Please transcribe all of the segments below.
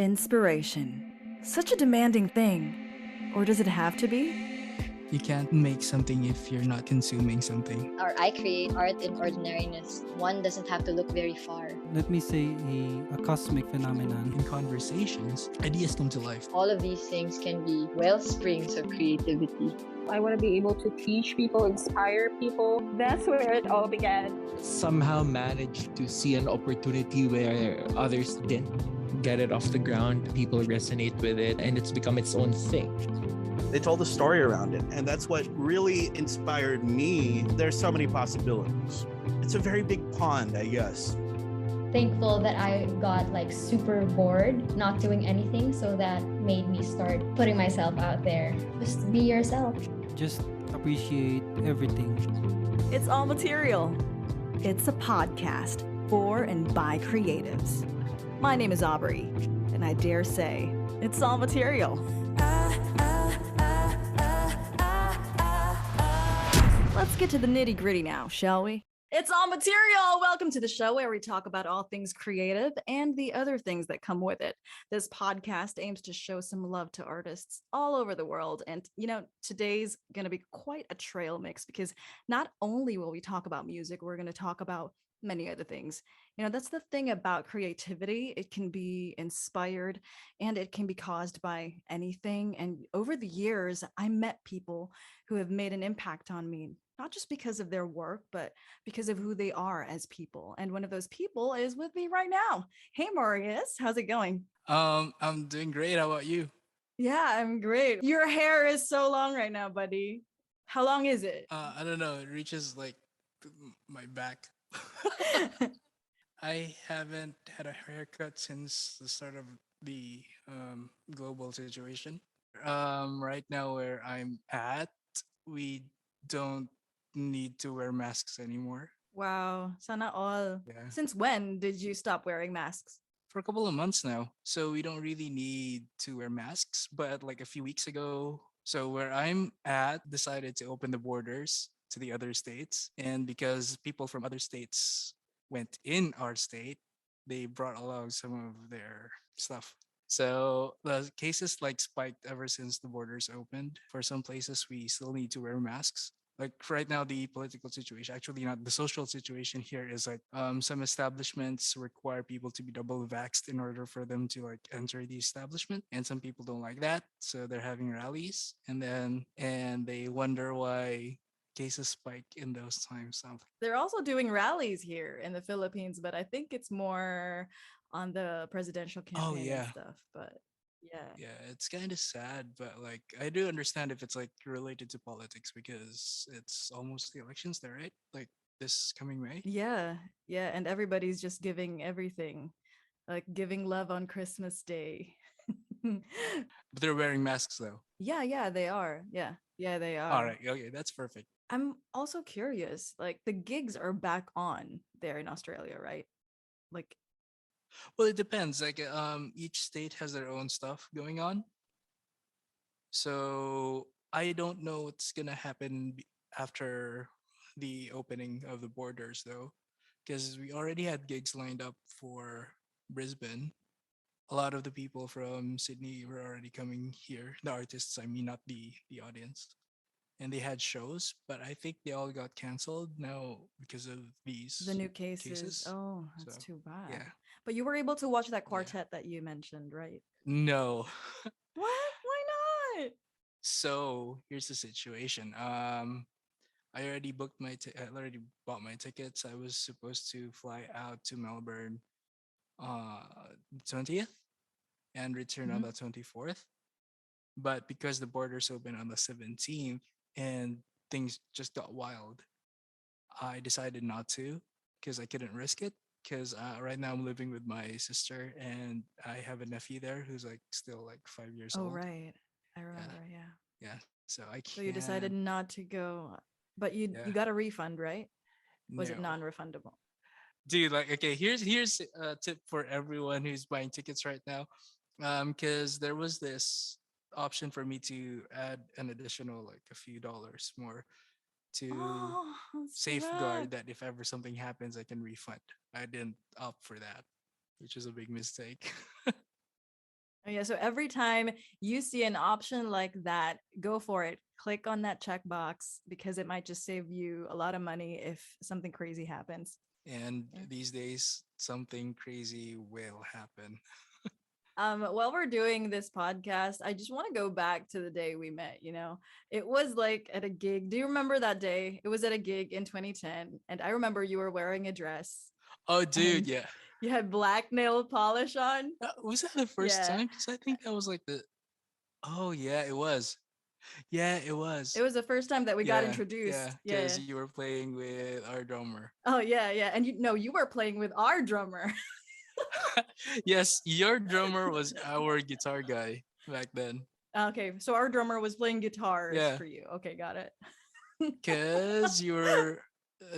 Inspiration. Such a demanding thing. Or does it have to be? You can't make something if you're not consuming something. Or I create art in ordinariness. One doesn't have to look very far. Let me say a cosmic phenomenon. In conversations, ideas come to life. All of these things can be well springs of creativity. I want to be able to teach people, inspire people. That's where it all began. Somehow managed to see an opportunity where others didn't. Get it off the ground, people resonate with it, and it's become its own thing. They told a story around it, and that's what really inspired me. There's so many possibilities. It's a very big pond, I guess. Thankful that I got super bored not doing anything, so that made me start putting myself out there. Just be yourself. Just appreciate everything. It's All Material. It's a podcast for and by creatives. My name is Aubrey, and I dare say it's all material. Let's get to the nitty-gritty now, shall we? It's All Material! Welcome to the show where we talk about all things creative and the other things that come with it. This podcast aims to show some love to artists all over the world. And, today's going to be quite a trail mix because not only will we talk about music, we're going to talk about many other things. That's the thing about creativity. It can be inspired and it can be caused by anything. And over the years, I met people who have made an impact on me, not just because of their work, but because of who they are as people. And one of those people is with me right now. Hey, Marius, how's it going? I'm doing great. How about you? Yeah, I'm great. Your hair is so long right now, buddy. How long is it? I don't know. It reaches my back. I haven't had a haircut since the start of the global situation. Right now where I'm at, we don't need to wear masks anymore. Wow, sana all. Yeah. Since when did you stop wearing masks? For a couple of months now. So we don't really need to wear masks. But a few weeks ago, so where I'm at, decided to open the borders to the other states. And because people from other states went in our state, they brought along some of their stuff. So the cases spiked ever since the borders opened. For some places, we still need to wear masks. Right now, the political situation, actually not the social situation here, is some establishments require people to be double vaxxed in order for them to enter the establishment, and some people don't like that, so they're having rallies, and they wonder why cases spike in those times. They're also doing rallies here in the Philippines, but I think it's more on the presidential campaign and stuff. But yeah, it's kind of sad, but I do understand if it's related to politics because it's almost the elections there, right? This coming May. Yeah, and everybody's just giving everything, giving love on Christmas Day. But they're wearing masks though. Yeah, they are. Yeah, they are. All right, okay, that's perfect. I'm also curious, the gigs are back on there in Australia, right? Well, it depends. Each state has their own stuff going on. So I don't know what's gonna happen after the opening of the borders, though, because we already had gigs lined up for Brisbane. A lot of the people from Sydney were already coming here. The artists, I mean, not the audience. And they had shows, but I think they all got canceled now because of the new cases. Oh, that's too bad. Yeah. But you were able to watch that quartet that you mentioned, right? No. What? Why not? So here's the situation. I already I already bought my tickets. I was supposed to fly out to Melbourne, 20th, and return on the 24th. But because the borders open on the 17th and things just got wild, I decided not to because I couldn't risk it. Because right now I'm living with my sister and I have a nephew there who's still 5 years old. Oh, right. I remember, yeah. Yeah. So I can't. So you decided not to go, but you got a refund, right? Was it non-refundable? Dude, okay, here's a tip for everyone who's buying tickets right now. Because there was this option for me to add an additional a few dollars more to safeguard that if ever something happens, I can refund. I didn't opt for that, which is a big mistake. Yeah, so every time you see an option like that, go for it. Click on that checkbox because it might just save you a lot of money if something crazy happens. And Yeah. these days, something crazy will happen. While we're doing this podcast, I just want to go back to the day we met, you know. It was like at a gig. Do you remember that day? It was at a gig in 2010, and I remember you were wearing a dress Oh, dude, and yeah. you had black nail polish on. Was that the first Yeah. time? Because I think that was like the. Oh, yeah, it was. Yeah, it was. It was the first time that we got Yeah, yeah, introduced. Yeah. because you were playing with our drummer. Oh yeah, yeah. And you know, you were playing with our drummer. Yes, your drummer was our guitar guy back then. Okay, so our drummer was playing guitars Yeah, for you. Okay, got it. because you were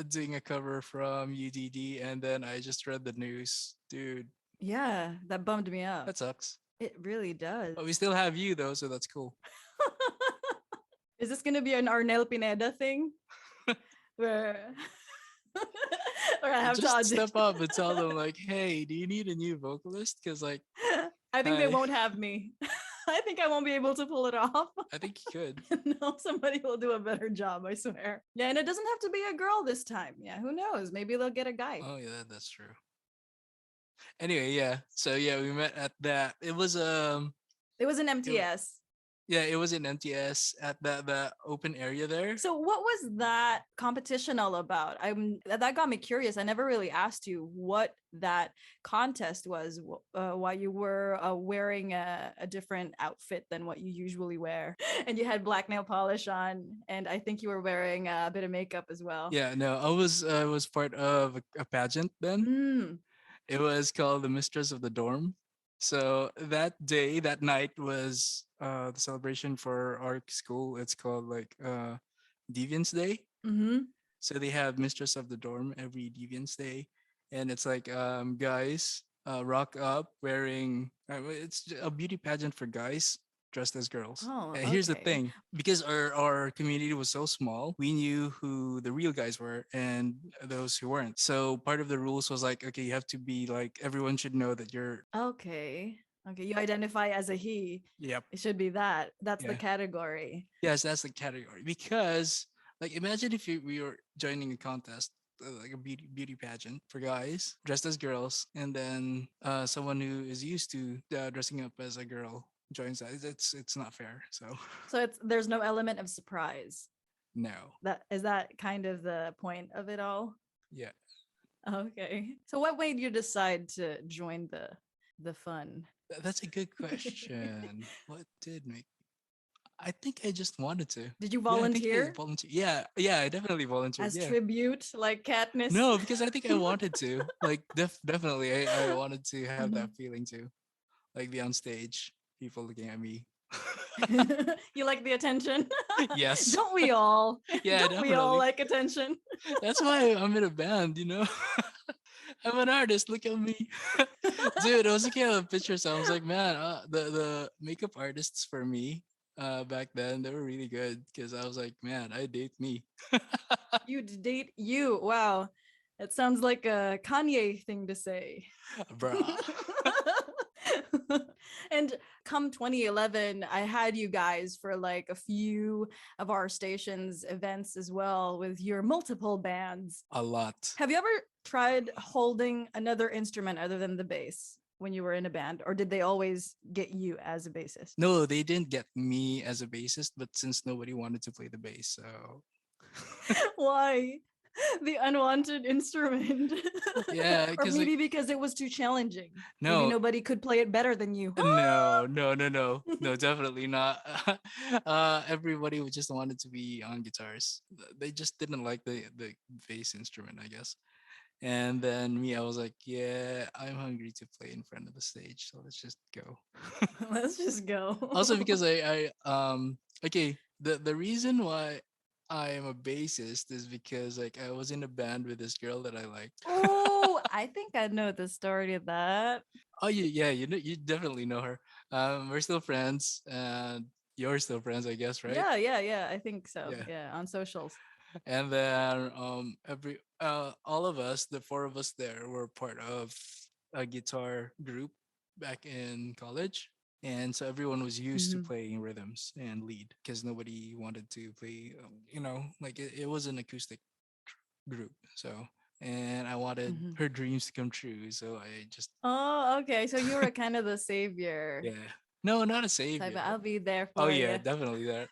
doing a cover from UDD, and then I just read the news. Dude, Yeah, that bummed me out. that sucks. It really does. But we still have you, though, so that's cool. Is this gonna be an Arnel Pineda thing? Where or I have to Just audition? step up and tell them, like, hey, do you need a new vocalist? Because, like, I think they hi. won't have me. I think I won't be able to pull it off. I think you could. No, somebody will do a better job, I swear. Yeah, and it doesn't have to be a girl this time. Yeah, who knows? Maybe they'll get a guy. Oh, yeah, that's true. Anyway, yeah. So, yeah, we met at that. It was, It was an it wa- MTS. yeah, it was in MTS at that open area there. So what was that competition all about? That got me curious. I never really asked you what that contest was, why you were wearing a different outfit than what you usually wear. And you had black nail polish on, and I think you were wearing a bit of makeup as well. Yeah, no, I was part of a pageant then. Mm. It was called the Mistress of the Dorm. So that day, that night was the celebration for our school. It's called like Deviance Day. Mm-hmm. So they have Mistress of the Dorm every Deviance Day, and it's like guys rock up wearing. A beauty pageant for guys dressed as girls. Oh, And here's the okay. thing: because our community was so small, we knew who the real guys were and those who weren't. So part of the rules was like, okay, you have to be like everyone should know that you're. Okay. Okay. You identify as a he. Yep. It should be that. That's the Yeah. category. Yes, that's the category. Because like imagine if we were joining a contest, like a beauty pageant for guys dressed as girls, and then someone who is used to dressing up as a girl joins that. It's not fair. So So there's no element of surprise. no. That kind of the point of it all? Yeah. Okay. So what made you decide to join the fun? That's a good question. What did make? I think I just wanted to. Did you Yeah, I think I volunteer volunteer. Yeah, I definitely volunteered. as Yeah. tribute, like Katniss? No, because I think I wanted to. Like, definitely, I wanted to have that feeling too. Like, be on stage, people looking at me. You like the attention? Yes. Don't we all? Yeah, Don't we all definitely. like attention? That's why I'm in a band, you know? I'm an artist. Look at me. Dude, I was looking at the pictures. I was like, man, the makeup artists for me back then, they were really good because I was like, man, I date me. You'd date you. Wow. That sounds like a Kanye thing to say. Bruh. And come 2011, I had you guys for like a few of our station's events as well with your multiple bands. A lot. Have you ever tried holding another instrument other than the bass when you were in a band, or did they always get you as a bassist? No, they didn't get me as a bassist, but since nobody wanted to play the bass, so Why? The unwanted instrument. yeah, Or because maybe like because it was too challenging. Maybe no, nobody could play it better than you. no, definitely not. Everybody would just wanted to be on guitars. They just didn't like the bass instrument, I guess. And then me, I was like, yeah, I'm hungry to play in front of the stage, so let's just go. Let's just go. Also because okay, the reason why I am a bassist is because like I was in a band with this girl that I liked. Oh, I think I know the story of that. Oh yeah, you definitely know her. We're still friends, and you're still friends, I guess, right? Yeah. I think so. Yeah. Yeah, on socials. And then all of us, the four of us there, were part of a guitar group back in college. And so everyone was used to Mhm. playing rhythms and lead because nobody wanted to play, like it was an acoustic group. So, and I wanted Mhm. her dreams to come true. So I just, Oh, okay. So you were kind of the savior yeah. No, not a type. savior. I'll be there Oh for yeah, you. definitely that.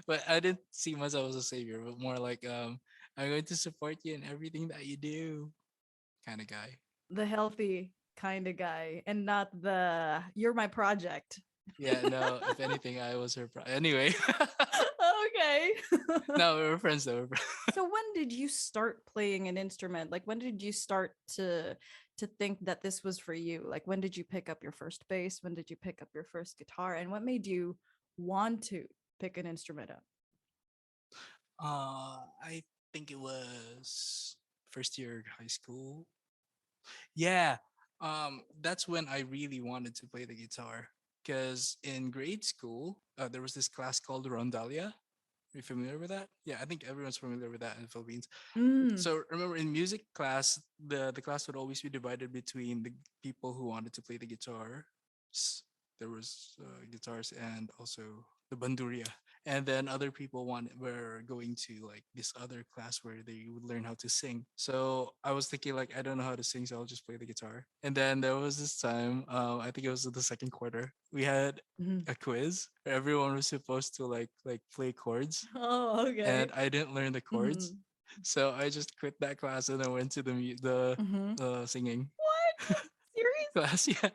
But I didn't see myself as a savior, but more like I'm going to support you in everything that you do kind of guy. The healthy kind of guy, and not the "you're my project." Yeah, no, if anything, I was her anyway. Okay. No, we were friends though. So when did you start playing an instrument? Like when did you start to think that this was for you? Like when did you pick up your first bass? When did you pick up your first guitar? And what made you want to pick an instrument up? I think it was first year high school. Yeah. That's when I really wanted to play the guitar. Because in grade school, there was this class called Rondalia. Are you familiar with that? Yeah, I think everyone's familiar with that in the Philippines. Mm. So remember in music class, the class would always be divided between the people who wanted to play the guitar. There was guitars and also the banduria, and then other people were going to like this other class where they would learn how to sing. So I was thinking like I don't know how to sing, so I'll just play the guitar. And then there was this time, I think it was the second quarter, we had Mhm. a quiz where everyone was supposed to like play chords, Oh, and okay. I didn't learn the chords. Mhm. So I just quit that class and I went to Mhm. the singing What? Serious? class. Yeah,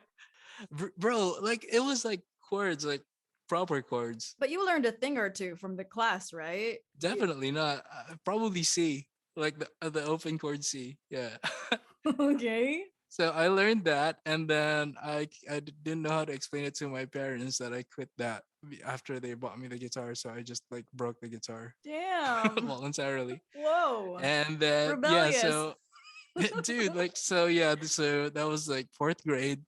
bro, like it was like chords, like proper chords. But you learned a thing or two from the class, right? Definitely not. Probably C, like the open chord C. Yeah. Okay. So I learned that, and then didn't know how to explain it to my parents that I quit that after they bought me the guitar. So I just like broke the guitar Damn. voluntarily, Whoa. and then yeah, Rebellious. so dude, like so yeah, so that was like fourth grade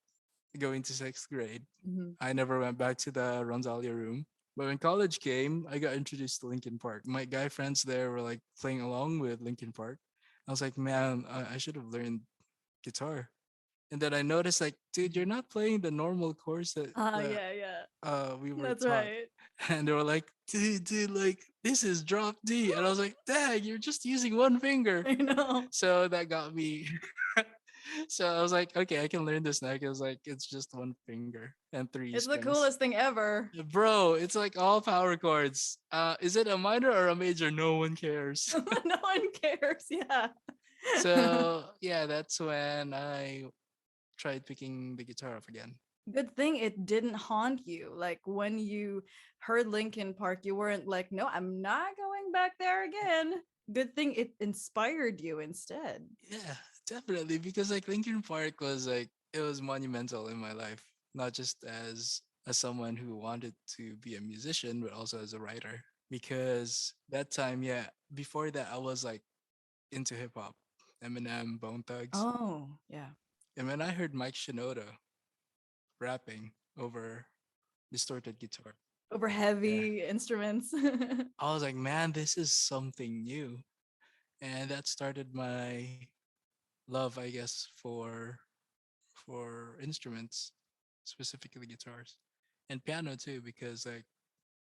going to sixth grade. Mhm. I never went back to the Ronzalia room. But when college came, I got introduced to Linkin Park. My guy friends there were like playing along with Linkin Park. I was like, man, I should have learned guitar. And then I noticed, like, dude, you're not playing the normal chords that Yeah, yeah. we were That's taught. right. And they were like, dude, like this is drop D. And I was like, dang, you're just using one finger. I know. So that got me. So I was like, okay, I can learn this now. Because like it's just one finger and three It's the strings. coolest thing ever. Bro, it's like all power chords. Is it a minor or a major? No one cares. No one cares. Yeah. So yeah, that's when I tried picking the guitar up again. Good thing it didn't haunt you. Like when you heard Linkin Park, you weren't like, no, I'm not going back there again. Good thing it inspired you instead. Yeah, definitely. Because like Linkin Park was like it was monumental in my life. Not just as someone who wanted to be a musician, but also as a writer. Because that time, yeah, before that I was like into hip hop. Eminem, Bone Thugs. Oh, yeah. And when I heard Mike Shinoda rapping over distorted guitar, Over yeah, heavy instruments. I was like, man, this is something new. And that started my love, I guess, for instruments, specifically guitars and piano too, because like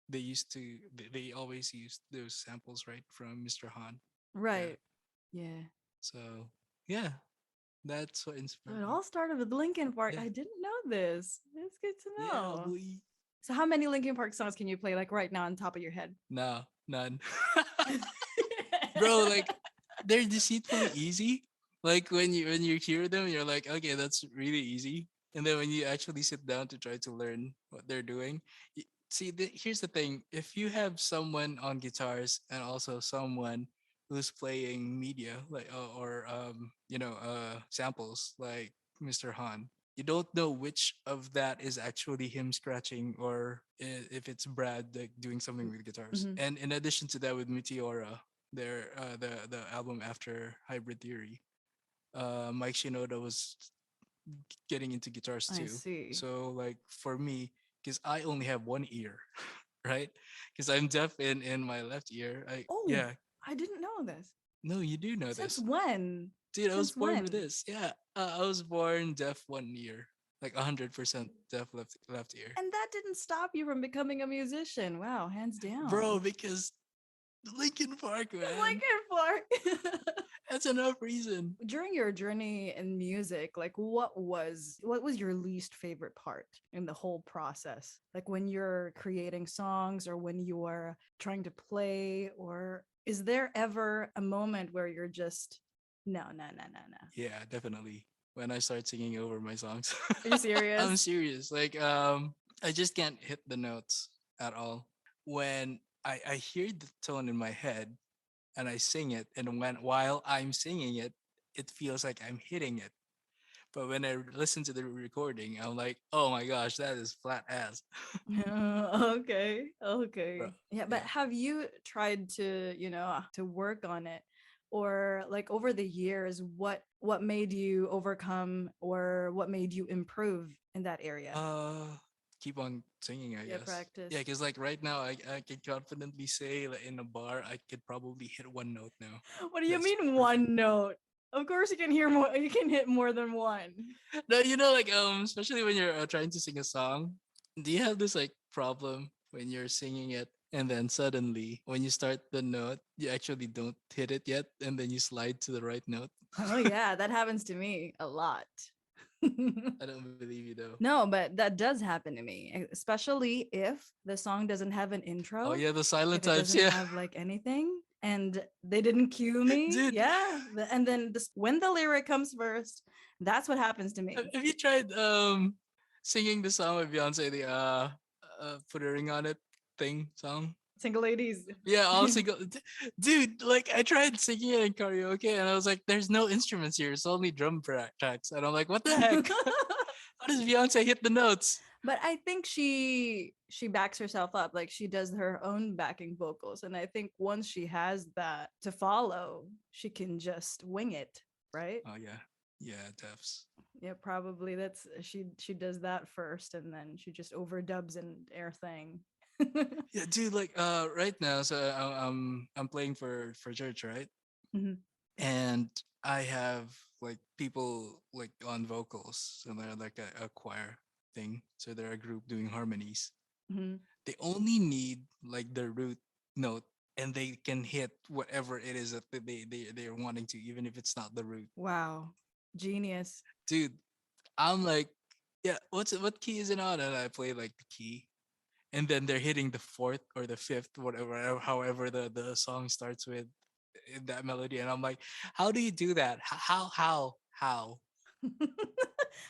they always used those samples right from Mr. Han. Yeah. Right. Yeah. So yeah, that's what So inspired it me. all started with Linkin Park. Yeah. I didn't know this. It's good to Yeah, know. boy. So how many Linkin Park songs can you play like right now on top of your head? No, none. Bro, like they're deceitfully easy. Like when you hear them, you're like, okay, that's really easy. And then when you actually sit down to try to learn what they're doing, see, here's the thing: if you have someone on guitars and also someone who's playing media, like samples like Mr. Han, you don't know which of that is actually him scratching or if it's Brad like doing something with guitars. Mhm. And in addition to that, with Meteora, their the album after Hybrid Theory, Mike Shinoda was getting into guitars I too. see. So like for me, because I only have one ear, right? Because I'm deaf in my left ear. Oh, I didn't know this. No, you do know Since this, when? dude. I was Since born with when? this. Yeah, I was born deaf one ear. like 100% deaf left ear, And that didn't stop you from becoming a musician. Wow, hands bro. down. Because Linkin Park, man, Linkin Park. that's enough reason. During your journey in music, like what was your least favorite part in the whole process? Like when you're creating songs or when you're trying to play, or is there ever a moment where you're just no, no, no, no, no. Yeah, definitely. When I start singing over my songs, Are you serious? I'm serious. Like, I just can't hit the notes at all. When I hear the tone in my head and I sing it, and while I'm singing it, it feels like I'm hitting it. But when I listen to the recording, I'm like, oh my gosh, that is flat ass. Okay, Bro, okay. Yeah, but yeah. have you tried to, to work on it? Or like over the years, what made you overcome or what made you improve in that area? Uh, Keep on singing, I Yeah, guess. Yeah, practice. because like right now, I can confidently say that in a bar, I could probably hit one note now. What do you That's mean perfect. one note? Of course you can hear more, you can hit more than one. No, like especially when you're trying to sing a song, do you have this like problem when you're singing it and then suddenly when you start the note, you actually don't hit it yet and then you slide to the right note? Oh yeah, that happens to me a lot. I don't believe you though. No, but that does happen to me, especially if the song doesn't have an Oh intro, yeah, the silent if it types, doesn't yeah. have like anything and they didn't cue me. Dude, Yeah. And then this, when the lyric comes first, that's what happens to have me. have you tried singing the song with Beyonce, the put a ring on it thing song? Single ladies. Yeah, all single. Dude, like I tried singing it in karaoke and I was like, there's no instruments here. It's only drum tracks. And I'm like, what the heck? How does Beyonce hit the notes? But I think she backs herself up, like she does her own backing vocals, and I think once she has that to follow, she can just wing it, right? Oh yeah. Yeah, Defs. Yeah, probably that's she does that first and then she just overdubs and air thing. Yeah, dude, like right now, so I'm playing for church, right? Mhm. And I have like people like on vocals, so they're like a choir thing. So they're a group doing harmonies. Mhm. They only need like the root note and they can hit whatever it is that they're wanting to, even if it's not the root. Wow. Genius. Dude, I'm like, yeah, what key is it on? And I play like the key. And then they're hitting the fourth or the fifth, whatever, however the song starts with in that melody. And I'm like, how do you do that? How?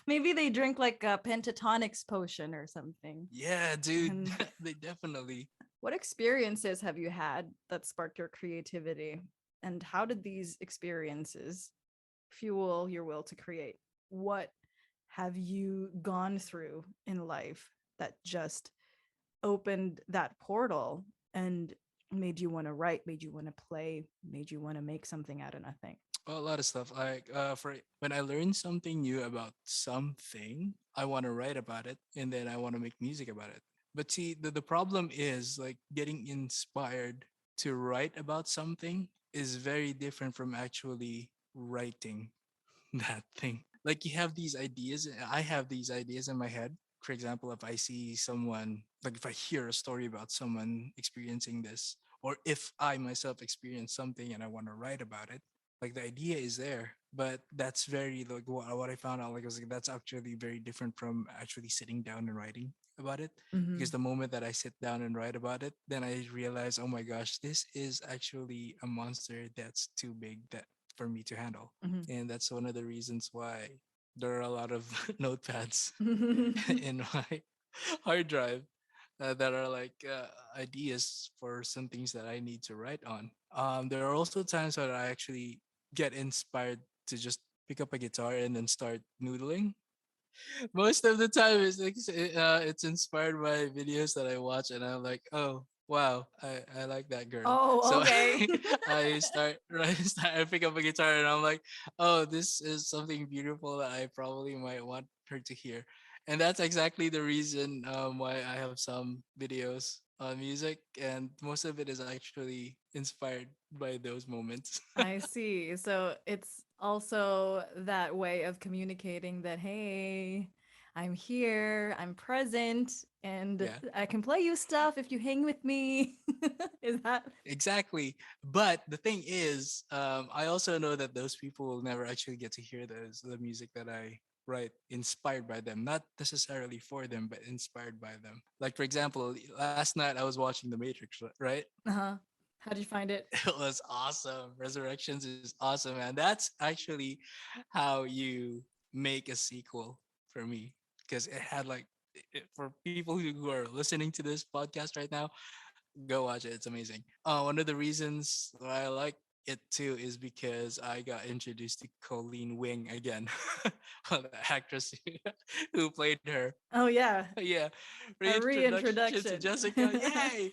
Maybe they drink like a pentatonics potion or something. Yeah, dude, And they definitely. what experiences have you had that sparked your creativity? And how did these experiences fuel your will to create? What have you gone through in life that just opened that portal and made you want to write, made you want to play, made you want to make something out of nothing? Well, a lot of stuff. Like for when I learn something new about something, I want to write about it and then I want to make music about it. But see, the problem is like getting inspired to write about something is very different from actually writing that thing. Like you have these ideas, I have these ideas in my head. For example, if I see someone, like if I hear a story about someone experiencing this, or if I myself experience something and I want to write about it, like the idea is there. But that's very like what I found out like was like that's actually very different from actually sitting down and writing about it. Because the moment that I sit down and write about it, then I realize, oh my gosh, this is actually a monster that's too big that for me to handle. And that's one of the reasons why there are a lot of notepads in my hard drive that are like ideas for some things that I need to write on. There are also times that I actually get inspired to just pick up a guitar and then start noodling. Most of the time, it's like it's inspired by videos that I watch, and I'm like, oh wow, I like that girl. Oh, So okay. I start right, I pick up a guitar, and I'm like, oh, this is something beautiful that I probably might want her to hear, and that's exactly the reason why I have some videos on music, and most of it is actually inspired by those moments. I see. So it's also that way of communicating that, hey, I'm here, I'm present, and Yeah, I can play you stuff if you hang with me. Is that exactly. But the thing is, I also know that those people will never actually get to hear the music that I write inspired by them, not necessarily for them, but inspired by them. Like for example, last night I was watching The Matrix, right? uh-huh? How did you find it? It was awesome. Resurrections is awesome, man. That's actually how you make a sequel for me, because it had like for people who are listening to this podcast right now, go watch it. It's amazing. One of the reasons why I like it too is because I got introduced to Colleen Wing again, the actress who played her. Oh yeah, Yeah, a reintroduction to reintroduction. Jessica. Yay!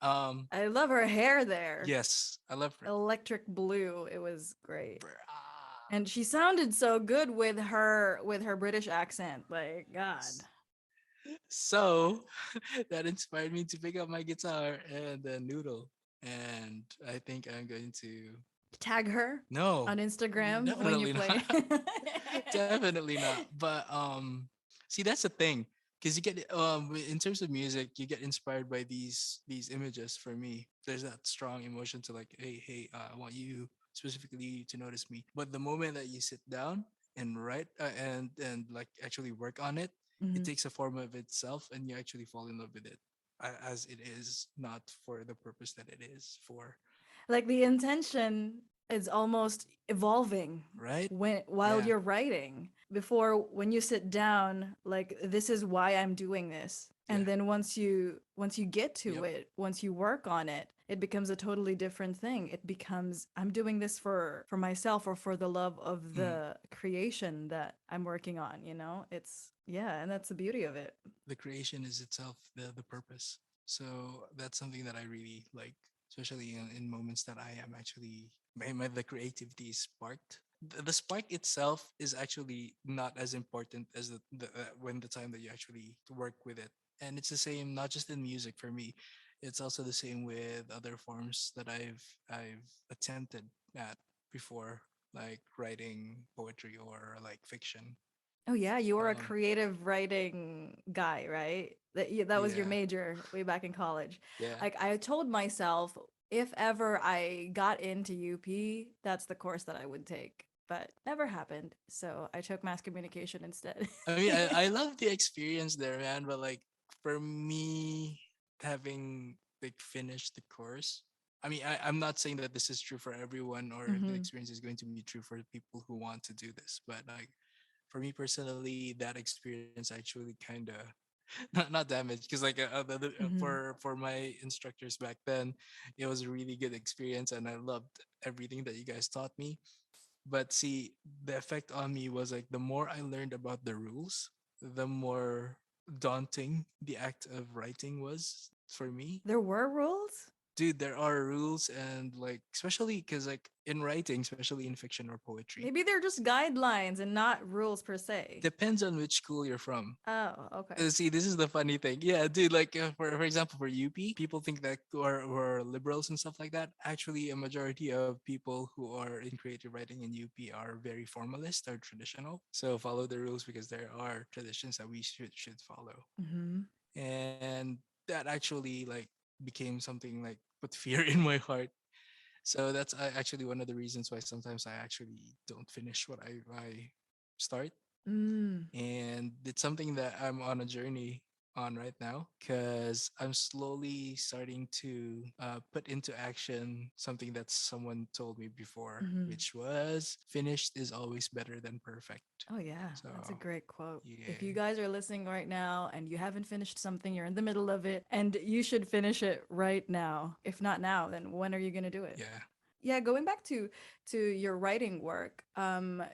Um, I love her hair there. yes, I love her. Electric blue. It was great. Brah. And she sounded so good with her British accent. Like God. So that inspired me to pick up my guitar and noodle. And I think I'm going to Tag her no, on Instagram when you definitely play. not. Definitely not. But see that's the thing. Because you get in terms of music, you get inspired by these images. For me, there's that strong emotion to like, hey, I want you specifically to notice me. But the moment that you sit down and write and like actually work on it, it Mhm. takes a form of itself, and you actually fall in love with it as it is, not for the purpose that it is for. Like the intention is almost evolving Right? when while Yeah. you're writing. Before when you sit down, like this is why I'm doing this. Yeah. And then once you get to Yep. it, once you work on it, it becomes a totally different thing. It becomes I'm doing this for myself or for the love of Mm. the creation that I'm working on, you know? It's yeah, and that's the beauty of it. The creation is itself the purpose. So that's something that I really like, especially in moments that I am actually the creativity is sparked. The spark itself is actually not as important as when the time that you actually work with it. And it's the same not just in music for me. It's also the same with other forms that I've attempted at before, like writing poetry or like fiction. Oh yeah, you were a Um, creative writing guy, right? That was your yeah, major way back in college. yeah. Like I told myself if ever I got into UP, that's the course that I would take. But never happened. So I took mass communication instead. I mean, I love the experience there, man. But like for me, having like finished the course, I mean, I'm not saying that this is true for everyone or the Hmm. experience is going to be true for people who want to do this. But like for me personally, that experience actually kind of not damaged because like Hmm. for my instructors back then, it was a really good experience and I loved everything that you guys taught me. But see, the effect on me was like the more I learned about the rules, the more daunting the act of writing was for me. There were rules? Dude, there are rules, and like especially because like in writing, especially in fiction or poetry, Maybe they're just guidelines and not rules per se. depends on which school you're from. Oh, okay. See, this is the funny thing. Yeah, dude, like for example, for UP, people think that or liberals and stuff like that. Actually, a majority of people who are in creative writing in UP are very formalist or traditional. So follow the rules because there are traditions that we should follow. Hmm. And that actually like became something like put fear in my heart. So that's actually one of the reasons why sometimes I actually don't finish what I start, Mm. and it's something that I'm on a journey on right now because I'm slowly starting to put into action something that someone told me before, Hmm. which was finished is always better than perfect. Oh yeah, So that's a great quote. If you yeah, guys are listening right now and you haven't finished something, you're in the middle of it, and you should finish it right now. If not now, then when are you going to do it? yeah. Yeah, going back to your writing work,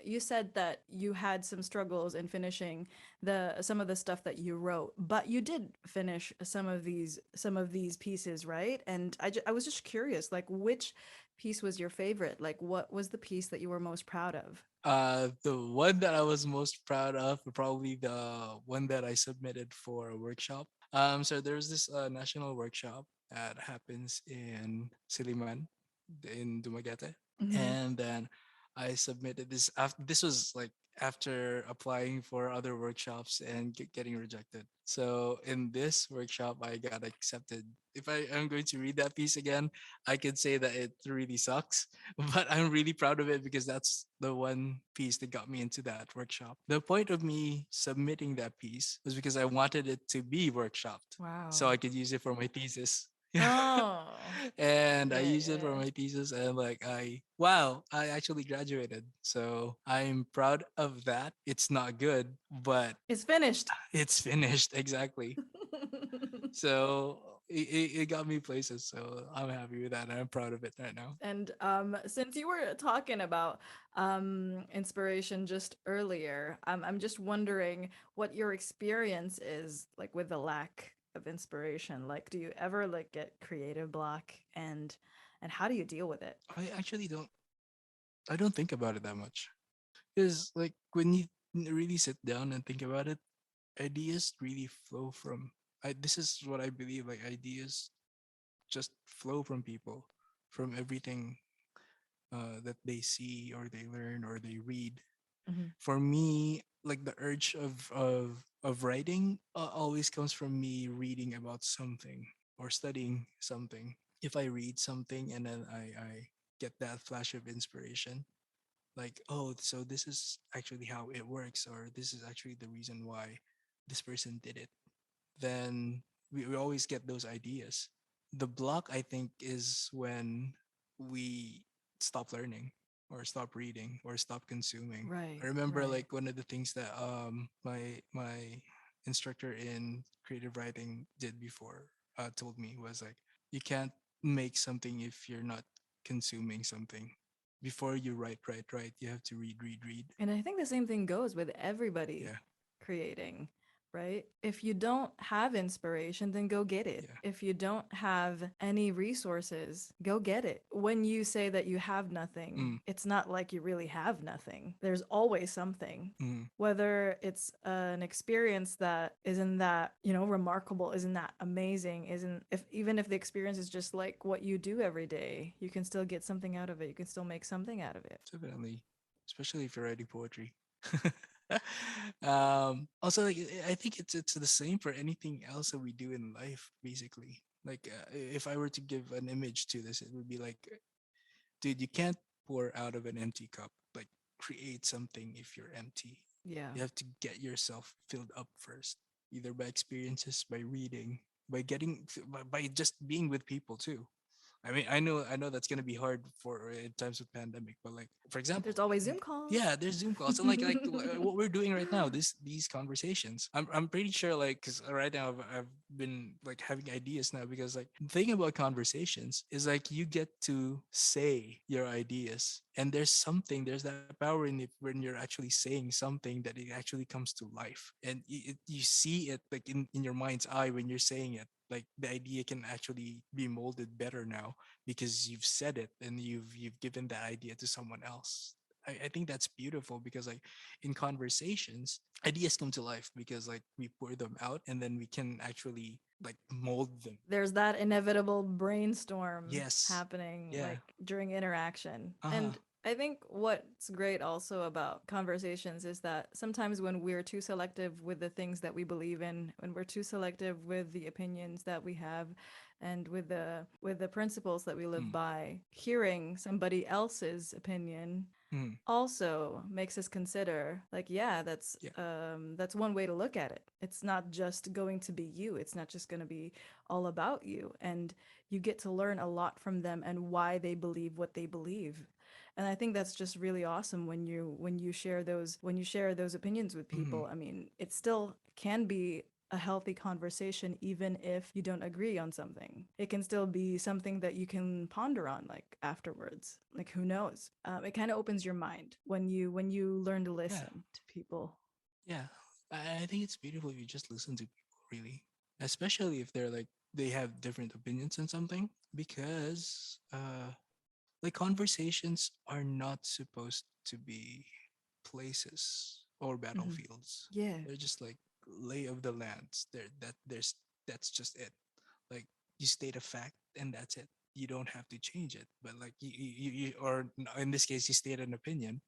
you said that you had some struggles in finishing the some of the stuff that you wrote, but you did finish some of these pieces, right? And I was just curious, like which piece was your favorite? Like what was the piece that you were most proud of? The one that I was most proud of, probably the one that I submitted for a workshop. So there's this national workshop that happens in Siliman, in Dumaguete, Hmm. and then I submitted this. After this was like after applying for other workshops and getting rejected. So in this workshop, I got accepted. If I am going to read that piece again, I could say that it really sucks, but I'm really proud of it because that's the one piece that got me into that workshop. The point of me submitting that piece was because I wanted it to be workshopped so Wow. I could use it for my thesis. Oh. And I Yeah, used yeah, it for yeah. my thesis, and like I actually graduated. So I'm proud of that. It's not good, but It's finished. it's finished exactly. So it got me places. So I'm happy with that. And I'm proud of it right now. And since you were talking about inspiration just earlier, I'm just wondering what your experience is like with the lack of inspiration. Like, do you ever like get creative block, and how do you deal with it? I actually don't. I don't think about it that much because like when you really sit down and think about it, ideas really flow from. This is what I believe. Like ideas just flow from people, from everything that they see or they learn or they read. Mhm. For me, like the urge of writing always comes from me reading about something or studying something. If I read something and then I get that flash of inspiration, like, oh, so this is actually how it works, or this is actually the reason why this person did it, then we always get those ideas. The block, I think, is when we stop learning or stop reading or stop consuming. I Right, remember right. like one of the things that my instructor in creative writing did before told me was like, you can't make something if you're not consuming something. Before you write, you have to read. And I think the same thing goes with everybody Yeah, creating, right? If you don't have inspiration, then go get it. yeah. If you don't have any resources, go get it. When you say that you have nothing, Mm, it's not like you really have nothing. There's always something. mm, Whether it's an experience that isn't that, remarkable, isn't that amazing, isn't if even if the experience is just like what you do every day, you can still get something out of it. You can still make something out of it. definitely, especially if you're writing poetry. Also, like I think it's the same for anything else that we do in life. Basically, like if I were to give an image to this, it would be like, dude, you can't pour out of an empty cup. Like, create something if you're empty. Yeah. You have to get yourself filled up first, either by experiences, by reading, by by just being with people too. I mean, I know that's gonna be hard for in times of pandemic, but like for example, There's always Zoom calls. yeah, there's Zoom calls and what we're doing right now, these conversations. I'm pretty sure like because right now I've been like having ideas now because like the thing about conversations is like you get to say your ideas and there's that power in it when you're actually saying something that it actually comes to life and you see it like in your mind's eye when you're saying it, like the idea can actually be molded better now because you've said it and you've given that idea to someone else. I think that's beautiful because like in conversations ideas come to life because like we pour them out and then we can actually like mold them. There's that inevitable brainstorm Yes. happening Yeah. like during interaction. Uh-huh. And I think what's great also about conversations is that sometimes when we're too selective with the things that we believe in, when we're too selective with the opinions that we have and with the principles that we live Mm. by, hearing somebody else's opinion Mm. also makes us consider like yeah, Yeah. that's one way to look at it. It's not just going to be you, it's not just going to be all about you, and you get to learn a lot from them and why they believe what they believe. And I think that's just really awesome when you share those opinions with Mm. people. I mean, it still can be a healthy conversation even if you don't agree on something. It can still be something that you can ponder on like afterwards. Like who knows? It kind of opens your mind when you learn to Yeah. listen to people. Yeah. I think it's beautiful if you just listen to people really, especially if they're like they have different opinions on something because like conversations are not supposed to be places or Mhm. battlefields. Yeah. They're just like lay of the lands. That's just it. Like you state a fact and that's it. You don't have to change it. But like you or in this case you state an opinion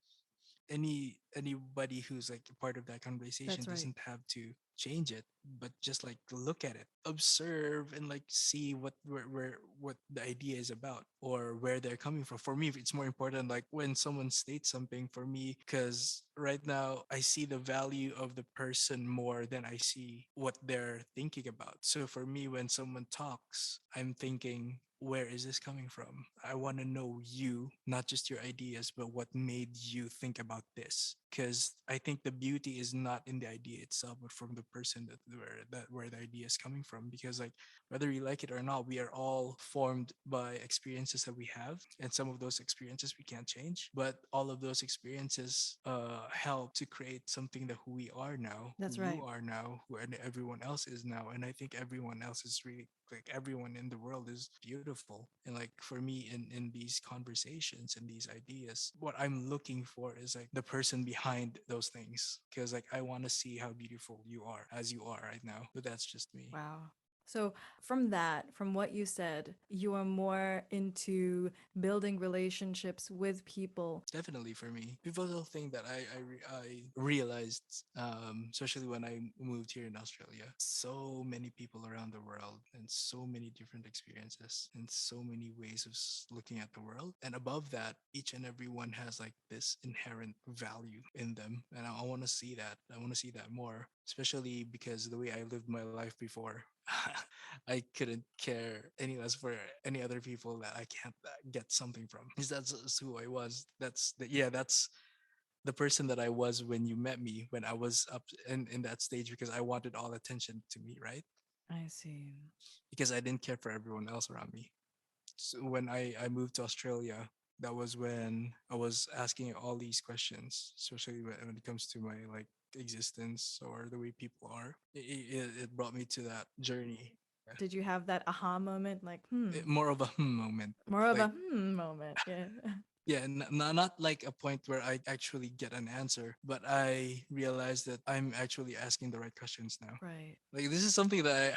anybody who's like a part of that conversation That's right. doesn't have to change it, but just like look at it, observe, and like see what the idea is about or where they're coming from. For me, it's more important like when someone states something for me, because right now I see the value of the person more than I see what they're thinking about. So for me, when someone talks, I'm thinking, where is this coming from? I want to know you, not just your ideas, but what made you think about this. Because I think the beauty is not in the idea itself, but from the person where the idea is coming from. Because like whether you like it or not, we are all formed by experiences that we have, and some of those experiences we can't change. But all of those experiences help to create something that who we are now, who That's you right. are now, who and everyone else is now. And I think everyone else is really like everyone in the world is beautiful. And like for me in these conversations and these ideas, what I'm looking for is like the person behind those things, because like I want to see how beautiful you are as you are right now. But that's just me. Wow. So, from what you said, you are more into building relationships with people. Definitely for me, pivotal thing that I realized, especially when I moved here in Australia, so many people around the world and so many different experiences and so many ways of looking at the world. And above that, each and every one has like this inherent value in them, and I want to see that. I want to see that more, especially because the way I lived my life before. I couldn't care any less for any other people that I can't get something from. Because that's just who I was. That's the person that I was when you met me, when I was up in that stage, because I wanted all attention to me, right? I see. Because I didn't care for everyone else around me. So when I moved to Australia, that was when I was asking all these questions, especially when it comes to my like existence or the way people are. It brought me to that journey. Did you have that aha moment, like, More of a moment. more of Like a moment? Yeah. yeah, not like a point where I actually get an answer, but I realize that I'm actually asking the right questions now. Right. Like this is something that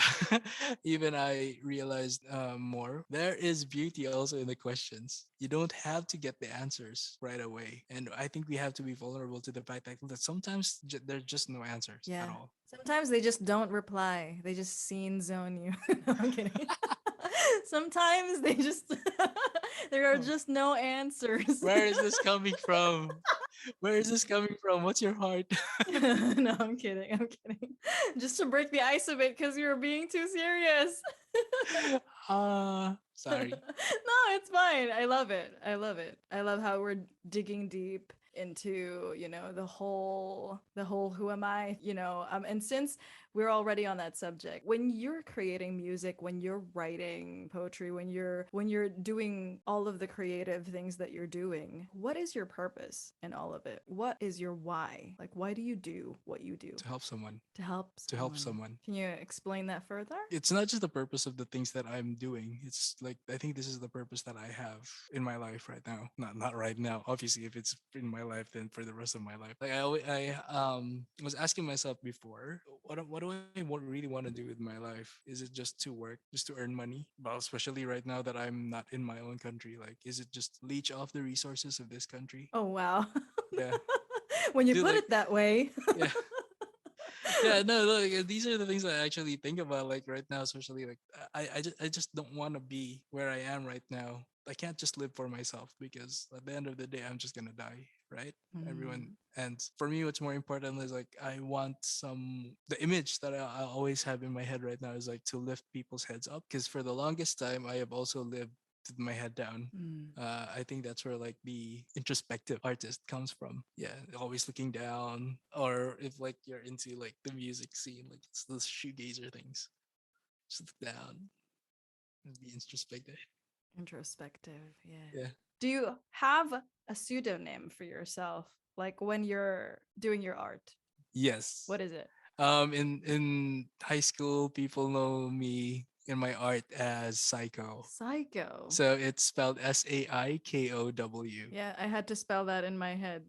even I realized more. There is beauty also in the questions. You don't have to get the answers right away, and I think we have to be vulnerable to the fact that sometimes there's just no answers at Yeah. all. Sometimes they just don't reply. They just scene zone you. No, I'm kidding. Sometimes they just there are Oh, just no answers. where is this coming from? Where is this coming from? What's your heart? No, I'm kidding. I'm kidding. Just to break the ice a bit because you're being too serious. Sorry. No, it's fine. I love it. I love it. I love how we're digging deep into, the whole who am I, and since we're already on that subject, when you're creating music, when you're writing poetry, when you're doing all of the creative things that you're doing, what is your purpose in all of it? What is your why? Like, why do you do what you do? To help someone. To help To help someone. someone. Can you explain that further? It's not just the purpose of the things that I'm doing. It's like I think this is the purpose that I have in my life right now. Not right now. Obviously, if it's in my life, then for the rest of my life. Like I was asking myself before, what do I really want to do with my life? Is it just to work, just to earn money? Well, especially right now that I'm not in my own country. Like, is it just leech off the resources of this country? Oh, wow. Yeah, When you dude. put Like, it that way. yeah. Yeah, no, look, these are the things I actually think about, like right now, especially like I just don't want to be where I am right now. I can't just live for myself, because at the end of the day, I'm just gonna die, right? Everyone, Mm. and for me, what's more important is like I want the image that I always have in my head right now is like to lift people's heads up, because for the longest time, I have also lived with my head down. Mm. I think that's where like the introspective artist comes from. Yeah, always looking down, or if like you're into like the music scene, like it's those shoegazer things. Just look down and be introspective. Introspective, yeah. Yeah. Do you have a pseudonym for yourself, like when you're doing your art? Yes. What is it? In high school, people know me in my art as Psycho. Psycho. So it's spelled Saikow. Yeah, I had to spell that in my head.